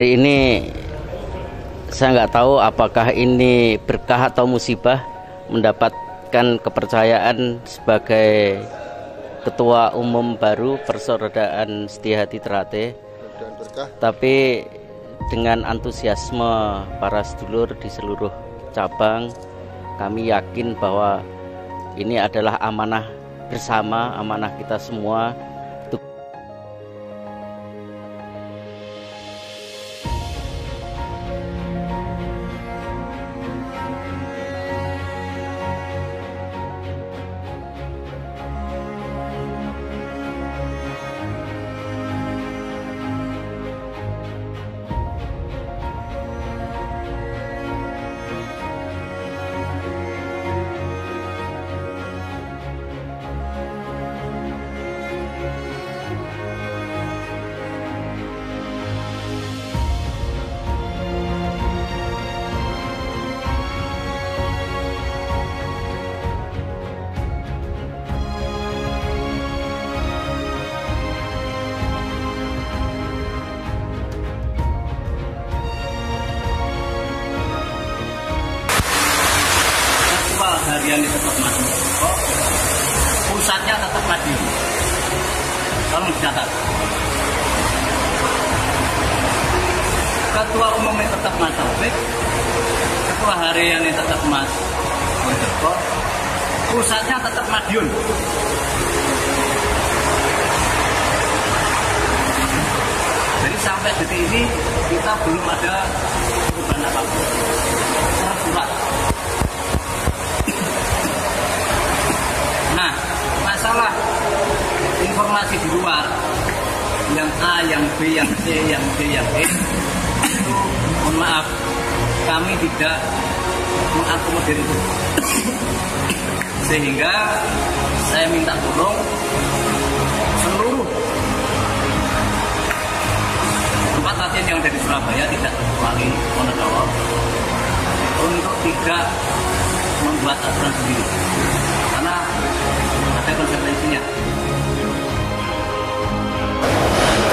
Ini saya nggak tahu apakah ini berkah atau musibah mendapatkan kepercayaan sebagai Ketua Umum baru Persaudaraan Setiahati Ternate. Tapi dengan antusiasme para sedulur di seluruh cabang, kami yakin bahwa ini adalah amanah bersama, amanah kita semua. Harian tetap maju, pusatnya tetap maju. Tolong dicatat. Ketua umumnya tetap Mas Taufik, ketua hariannya tetap Mas Wonderko, pusatnya tetap Madiun. Jadi sampai detik ini kita belum ada perubahan apapun. Surat. Nah, masalah informasi di luar yang A, yang B, yang C, yang D, yang E itu mohon maaf, kami tidak mengakomodir itu. Sehingga saya minta tolong seluruh tempat latihan yang ada di Surabaya, tidak terkecuali Wonosobo, untuk tidak membuat aturan sendiri. Karena ada konsekuensinya.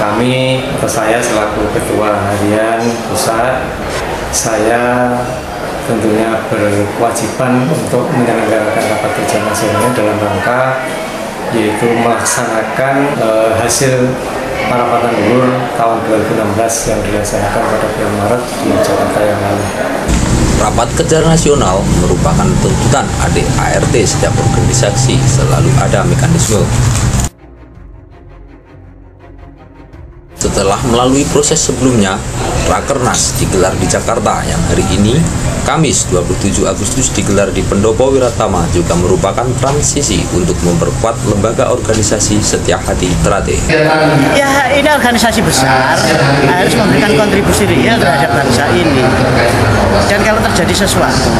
Kami atau saya selaku Ketua Harian Pusat, saya tentunya berkewajiban untuk menyelenggarakan rapat kerja nasional dalam rangka yaitu melaksanakan hasil Parapatan Luhur tahun 2016 yang dilaksanakan pada bulan Maret di Jakarta yang lalu. Rapat kerja nasional merupakan tuntutan adik ART setiap organisasi, selalu ada mekanisme. Setelah melalui proses sebelumnya, Rakernas digelar di Jakarta yang hari ini, Kamis 27 Agustus digelar di Pendopo Wiratama, juga merupakan transisi untuk memperkuat lembaga organisasi Setiahati Ternate. Ya, ini organisasi besar, harus memberikan kontribusi real terhadap bangsa ini. Dan kalau terjadi sesuatu,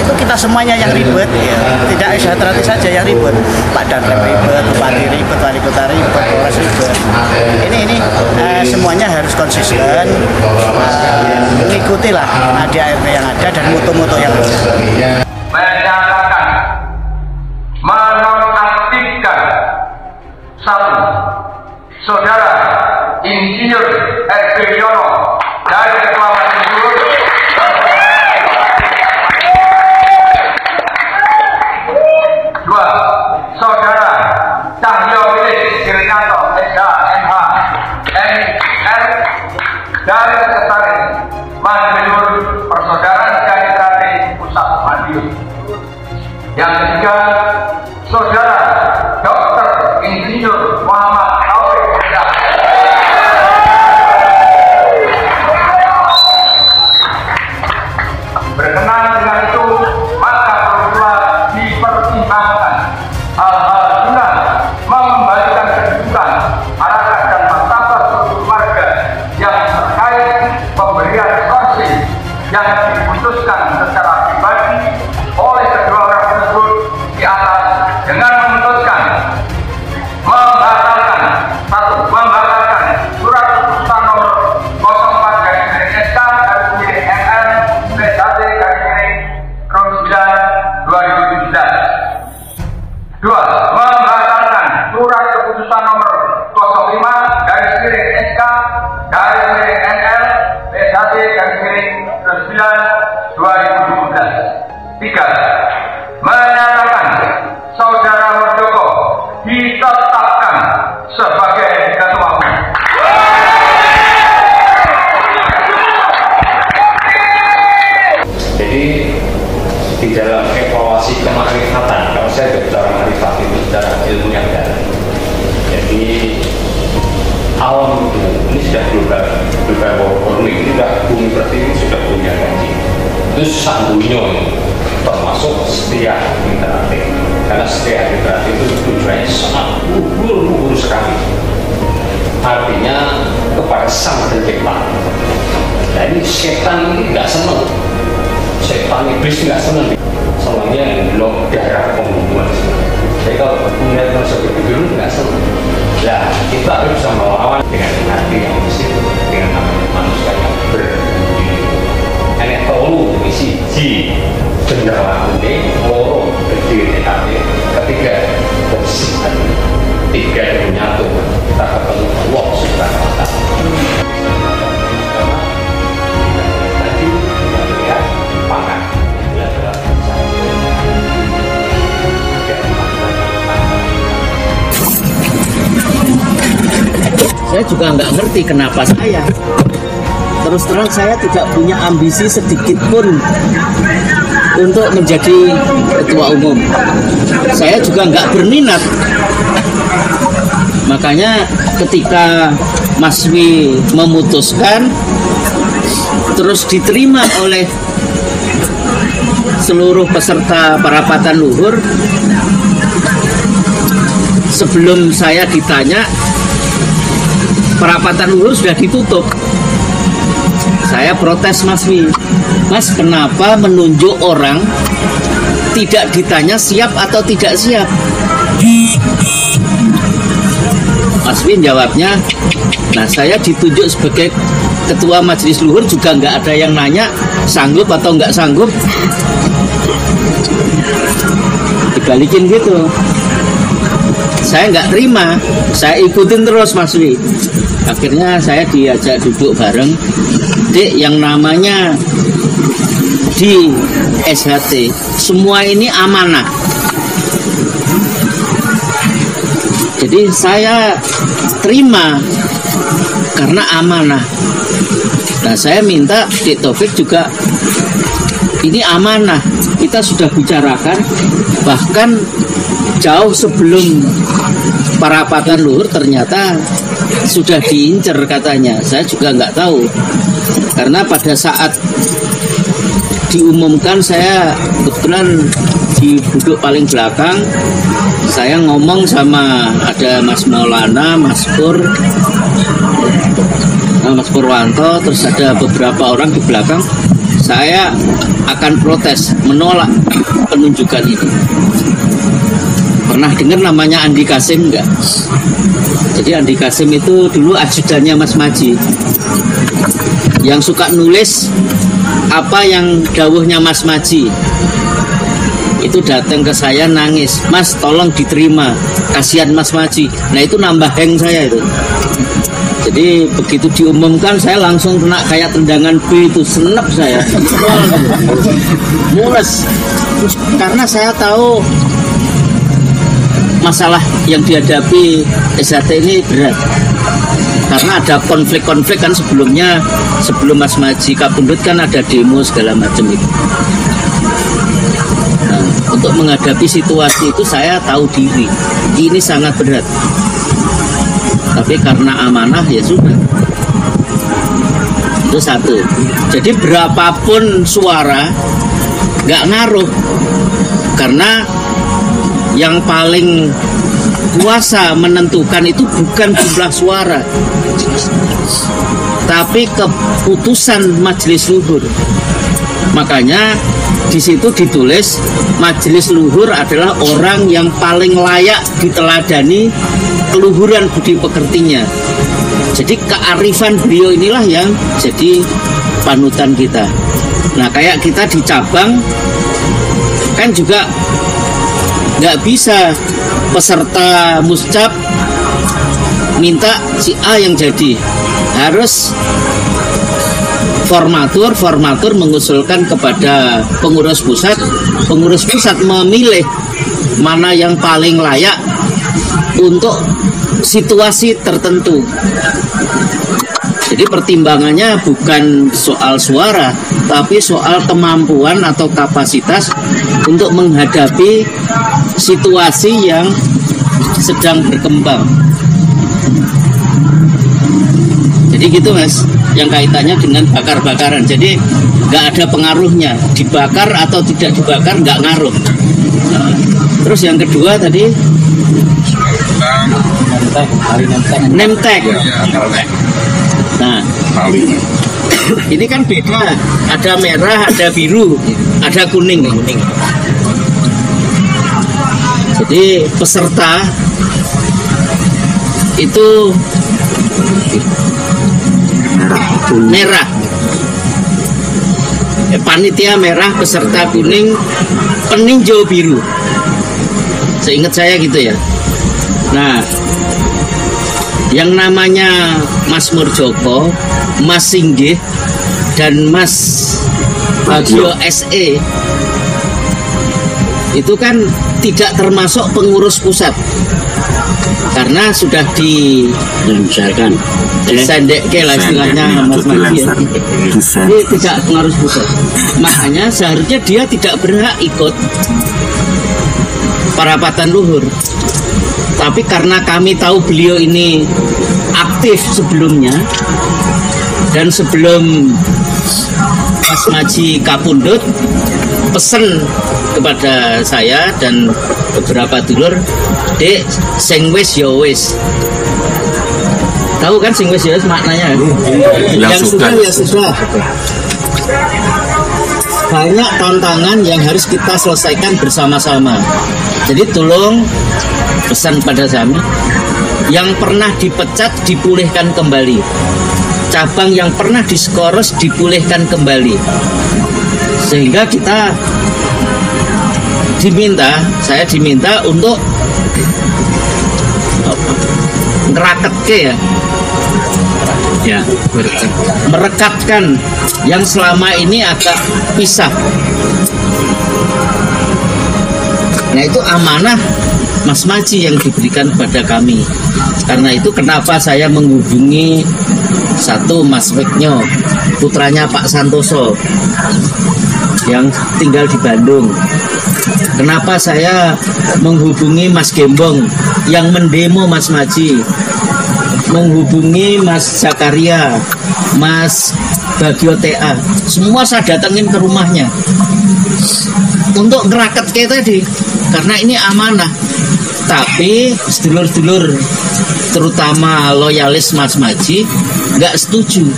itu kita semuanya yang ribet, ya. Tidak Ternate saja yang ribet. Pak Danrem ribet, Bupati ribet, Wali Kota ribet, Polres ribet. Ini semuanya harus konsisten, mengikutilah ADART yang ada dan mutu-mutu yang ada. Menyatakan menonaktifkan satu saudara Insinyur R.P. Yono dari Ketua Majelis. Dua, saudara Cahyo Willy Kiryanto SH.MH MR dari Sekretaris Majelis Persaudaraan Setiahati Ternate Pusat Madiun. Yang ketiga, saudara Dr. Insinyur Muhammad Taufik. Berkenan dengan itu, maka perlulah dipertimbangkan hal-hal guna mengembalikan kedudukan, harkat dan martabat seluruh warga yang terkait pemberian sanksi yang diputuskan secara pribadi oleh kedua orang tersebut di atas, dengan memutuskan membatalkan surat keputusan nomor 04/MN/PHD/09/2017. Dua, membatalkan surat keputusan nomor 05/SK 3. Menyatakan Saudara Muldoko ditetapkan sebagai Ketua Umum. Jadi di dalam evaluasi kemarifatan, kalau saya bicara marifat itu secara ilmu yang dalam. Jadi alam ini sudah global warming, ini sudah bumi pertiwi sudah punya janji. Itu sambunyo termasuk setia interaktif. Karena setia interaktif itu tujuannya sangat luhur sekali. Artinya kepada sang pencipta. Nah ini setan ini nggak senang. Setan iblis nggak senang. Soalnya blok darah pembunuhan. Jadi kalau punya seperti itu nggak senang. Nah kita harus bisa melawan dengan hati yang bersih, dengan namanya manusia yang berdiri. Ini tolu misi ji cenderung ini loro berdiri hati. Ketiga bersih hati. 3 menyatu. Kita ketemu Allah Subhanahu wa Ta'ala. Tadi melihat pangan. Saya juga nggak ngerti kenapa saya. Terus terang saya tidak punya ambisi sedikit pun untuk menjadi ketua umum. Saya juga nggak berminat. Makanya ketika Mas Wi memutuskan, terus diterima oleh seluruh peserta parapatan luhur, sebelum saya ditanya, parapatan luhur sudah ditutup. Saya protes Mas Wi, Mas kenapa menunjuk orang tidak ditanya siap atau tidak siap? Mas Wi jawabnya, nah saya ditunjuk sebagai ketua majelis luhur juga nggak ada yang nanya sanggup atau nggak sanggup. Dibalikin gitu. Saya nggak terima, saya ikutin terus Mas Wi. Akhirnya saya diajak duduk bareng. Dek, yang namanya di SHT semua ini amanah. Jadi saya terima karena amanah. Nah saya minta Dik Taufik juga ini amanah. Kita sudah bicarakan bahkan jauh sebelum parapatan luhur ternyata sudah diincer katanya. Saya juga nggak tahu karena pada saat diumumkan saya kebetulan di duduk paling belakang. Saya ngomong sama ada Mas Maulana, Mas Purwanto, terus ada beberapa orang di belakang. Saya akan protes, menolak penunjukan ini. Pernah dengar namanya Andi Kasim enggak? Jadi Andi Kasim itu dulu ajudannya Mas Maji, yang suka nulis apa yang dawuhnya Mas Maji. Itu datang ke saya nangis, Mas tolong diterima, kasihan Mas Maji. Nah itu nambah hang saya itu. Jadi begitu diumumkan saya langsung kena kayak tendangan B itu, senep saya, mules. Karena saya tahu masalah yang dihadapi SHT ini berat. Karena ada konflik-konflik kan sebelumnya, sebelum Mas Maji kabundut kan ada demo segala macam itu. Untuk menghadapi situasi itu saya tahu diri ini sangat berat, tapi karena amanah ya sudah, itu satu. Jadi berapapun suara nggak ngaruh, karena yang paling kuasa menentukan itu bukan jumlah suara, tapi keputusan majelis luhur. Makanya di situ ditulis majelis luhur adalah orang yang paling layak diteladani keluhuran budi pekertinya. Jadi kearifan beliau inilah yang jadi panutan kita. Nah kayak kita di cabang kan juga nggak bisa peserta muscap minta si A yang jadi, harus formatur mengusulkan kepada pengurus pusat pengurus pusat memilih mana yang paling layak untuk situasi tertentu. Jadi pertimbangannya bukan soal suara, tapi soal kemampuan atau kapasitas untuk menghadapi situasi yang sedang berkembang. Jadi gitu Mas, yang kaitannya dengan bakar-bakaran. Jadi nggak ada pengaruhnya, dibakar atau tidak dibakar nggak ngaruh. Terus yang kedua tadi nemtek. Nah, ini kan beda. Ada merah, ada biru, ada kuning. Jadi peserta itu merah. Panitia merah, peserta kuning, peninjau biru. Seingat saya gitu ya. Nah, yang namanya Mas Murjoko, Mas Singgih, dan Mas Bagio SE itu kan tidak termasuk pengurus pusat karena sudah disendekkan lah istilahnya Mas Magi ya. Ini tidak pengurus pusat, makanya seharusnya dia tidak berhak ikut parapatan luhur. Tapi karena kami tahu beliau ini aktif sebelumnya, dan sebelum Mas Maji kapundhut pesen kepada saya dan beberapa dulur, "Dek, sing wis ya wis." Tahu kan sing wis ya wis maknanya? Yang sudah ya sudah. Banyak tantangan yang harus kita selesaikan bersama-sama. Jadi tolong pesan pada kami, yang pernah dipecat dipulihkan kembali, cabang yang pernah diskoros dipulihkan kembali, sehingga saya diminta untuk ngeraketke ya, merekatkan yang selama ini agak pisah. Nah, itu amanah Mas Maji yang diberikan kepada kami. Karena itu kenapa saya menghubungi satu Mas Weknyo, putranya Pak Santoso yang tinggal di Bandung. Kenapa saya menghubungi Mas Gembong yang mendemo Mas Maji, menghubungi Mas Zakaria, Mas Bagio TA, semua saya datengin ke rumahnya untuk ngeraket kayak tadi, karena ini amanah. Tapi sedulur-sedulur terutama loyalis Mas Maji nggak setuju.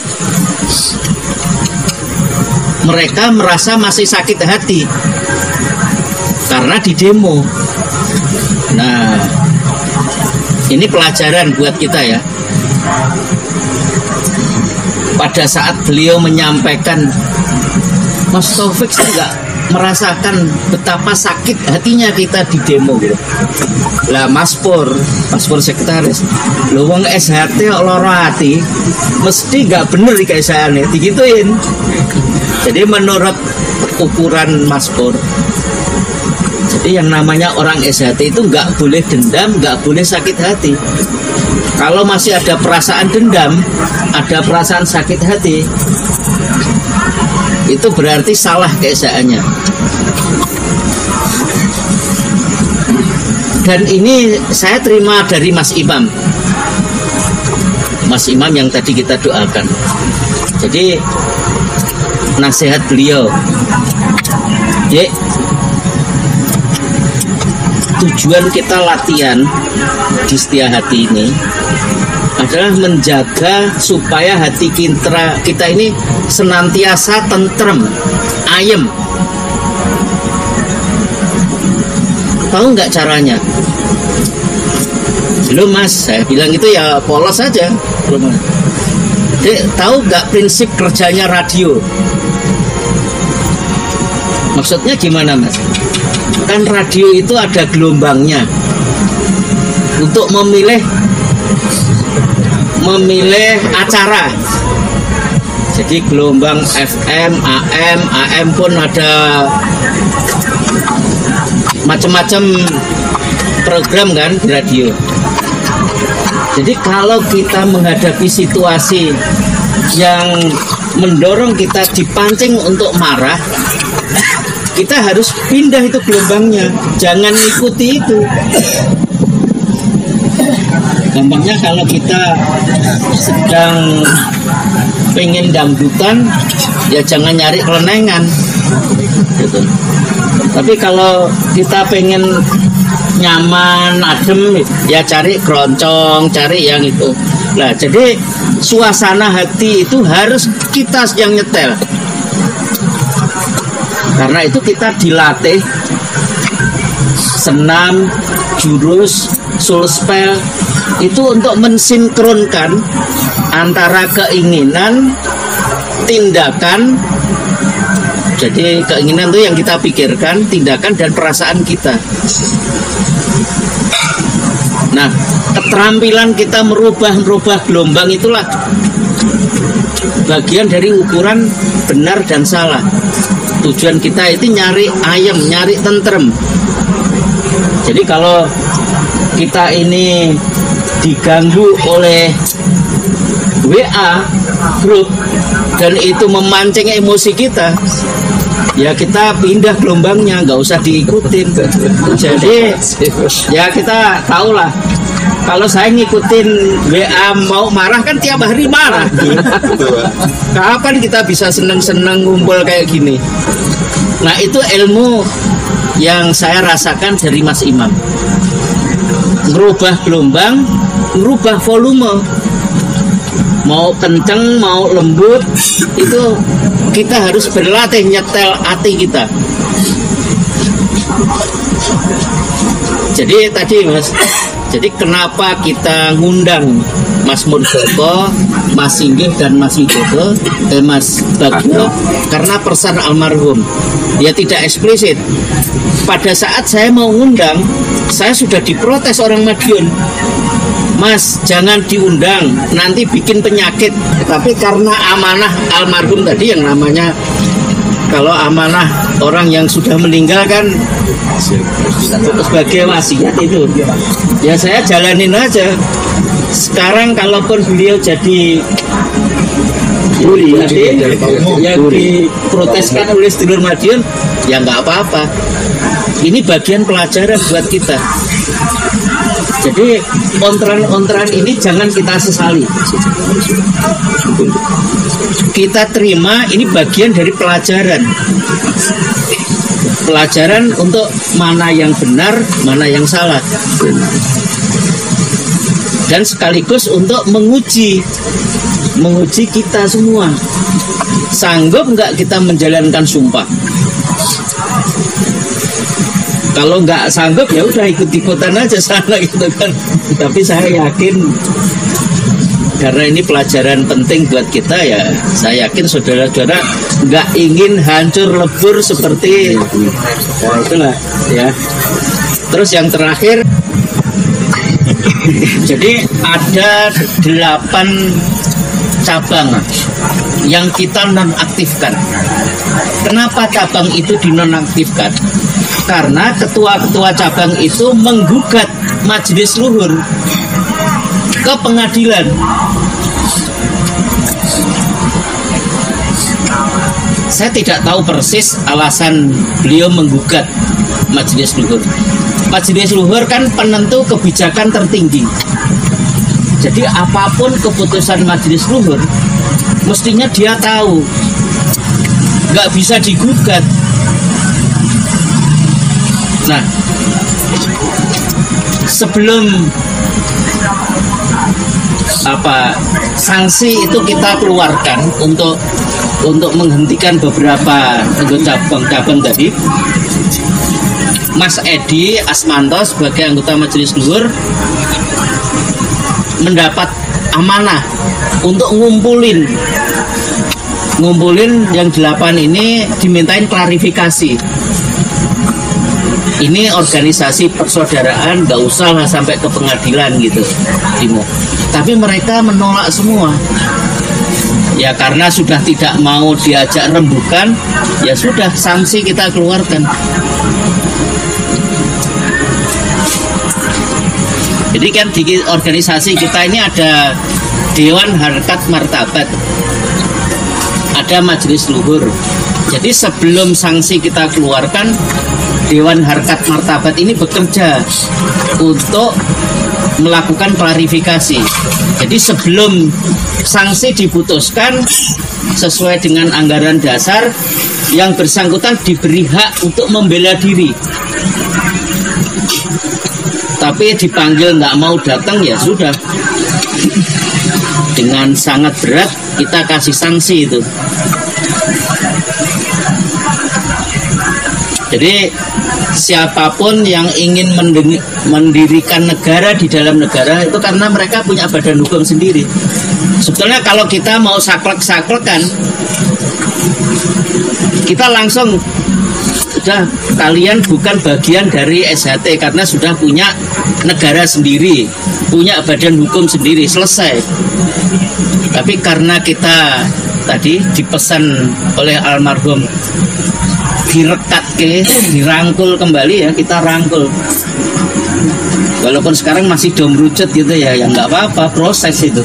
Mereka merasa masih sakit hati karena di demo. Nah, ini pelajaran buat kita ya. Pada saat beliau menyampaikan, Mas Taufik nggak merasakan betapa sakit hatinya kita di demo gitu. Lah Mas Pur sekretaris, lho wong SHT loro hati mesti nggak bener kayak saya nih digituin. Jadi menurut ukuran Mas Pur, jadi yang namanya orang SHT itu nggak boleh dendam, nggak boleh sakit hati. Kalau masih ada perasaan dendam, ada perasaan sakit hati, itu berarti salah keesaannya. Dan ini saya terima dari Mas Imam yang tadi kita doakan. Jadi nasihat beliau, Dek, tujuan kita latihan di Setia Hati ini adalah menjaga supaya hati kita ini senantiasa tentrem, ayem. Tahu nggak caranya? Belum Mas, saya bilang itu ya polos saja. Dek, tahu nggak prinsip kerjanya radio? Maksudnya gimana Mas? Kan radio itu ada gelombangnya untuk memilih acara. Jadi gelombang FM, AM pun ada macam-macam program kan di radio. Jadi kalau kita menghadapi situasi yang mendorong kita dipancing untuk marah, kita harus pindah itu gelombangnya, jangan ikuti itu. Gampangnya kalau kita sedang pengen dangdutan, ya jangan nyari kelenengan gitu. Tapi kalau kita pengen nyaman, adem, ya cari keroncong, cari yang itu. Nah, jadi suasana hati itu harus kita yang nyetel. Karena itu kita dilatih senam, jurus, soul spell itu untuk mensinkronkan antara keinginan, tindakan. Jadi keinginan itu yang kita pikirkan, tindakan dan perasaan kita. Nah, keterampilan kita merubah gelombang itulah bagian dari ukuran benar dan salah. Tujuan kita itu nyari ayem, nyari tentrem. Jadi kalau kita ini diganggu oleh WA grup dan itu memancing emosi kita, ya kita pindah gelombangnya, nggak usah diikutin. Jadi ya kita tahulah, kalau saya ngikutin WA mau marah kan tiap hari marah. Kapan kita bisa seneng-seneng ngumpul kayak gini? Nah, itu ilmu yang saya rasakan dari Mas Imam. Merubah gelombang, merubah volume. Mau kenceng, mau lembut, itu kita harus berlatih nyetel hati kita. Jadi tadi Mas, jadi kenapa kita ngundang Mas Muldoko, Mas Singgih dan Mas Widodo, Mas Bagio? Karena pesan almarhum. Dia tidak eksplisit. Pada saat saya mau ngundang, saya sudah diprotes orang Madiun. Mas, jangan diundang, nanti bikin penyakit. Tapi karena amanah almarhum tadi yang namanya, kalau amanah orang yang sudah meninggal kan sebagai wasiat itu, ya saya jalanin aja. Sekarang kalaupun beliau jadi yang diproteskan oleh sedulur Madiun, ya nggak apa-apa. Ini bagian pelajaran buat kita. Jadi ontran-ontran ini jangan kita sesali. Kita terima, ini bagian dari pelajaran. Pelajaran untuk mana yang benar, mana yang salah. Dan sekaligus untuk menguji kita semua. Sanggup nggak kita menjalankan sumpah? Kalau nggak sanggup ya udah ikut-ikutan aja sana gitu kan. Tapi saya yakin karena ini pelajaran penting buat kita, ya saya yakin saudara-saudara nggak ingin hancur lebur seperti itulah ya. Terus yang terakhir, jadi ada 8 cabang yang kita nonaktifkan. Kenapa cabang itu dinonaktifkan? Karena ketua-ketua cabang itu menggugat majelis luhur ke pengadilan. Saya tidak tahu persis alasan beliau menggugat majelis luhur. Majelis luhur kan penentu kebijakan tertinggi. Jadi apapun keputusan majelis luhur, mestinya dia tahu, nggak bisa digugat. Nah, sebelum sanksi itu kita keluarkan untuk menghentikan beberapa anggota cabang tadi, Mas Edi Asmanto sebagai anggota majelis luhur mendapat amanah untuk ngumpulin yang 8 ini, dimintain klarifikasi. Ini organisasi persaudaraan, nggak usah lah sampai ke pengadilan gitu, tapi mereka menolak semua. Ya karena sudah tidak mau diajak rembukan, ya sudah sanksi kita keluarkan. Jadi kan di organisasi kita ini ada Dewan Harkat Martabat, ada Majelis Luhur. Jadi sebelum sanksi kita keluarkan, Dewan Harkat Martabat ini bekerja untuk melakukan klarifikasi. Jadi sebelum sanksi diputuskan sesuai dengan anggaran dasar, yang bersangkutan diberi hak untuk membela diri. Tapi dipanggil nggak mau datang, ya sudah. Dengan sangat berat kita kasih sanksi itu. Jadi siapapun yang ingin mendirikan negara di dalam negara itu karena mereka punya badan hukum sendiri. Sebetulnya kalau kita mau saklek-saklekan, kita langsung sudah, kalian bukan bagian dari SHT karena sudah punya negara sendiri, punya badan hukum sendiri, selesai. Tapi karena kita tadi dipesan oleh almarhum direkat dirangkul kembali, ya kita rangkul. Walaupun sekarang masih domrucut gitu ya, ya nggak apa-apa, proses itu.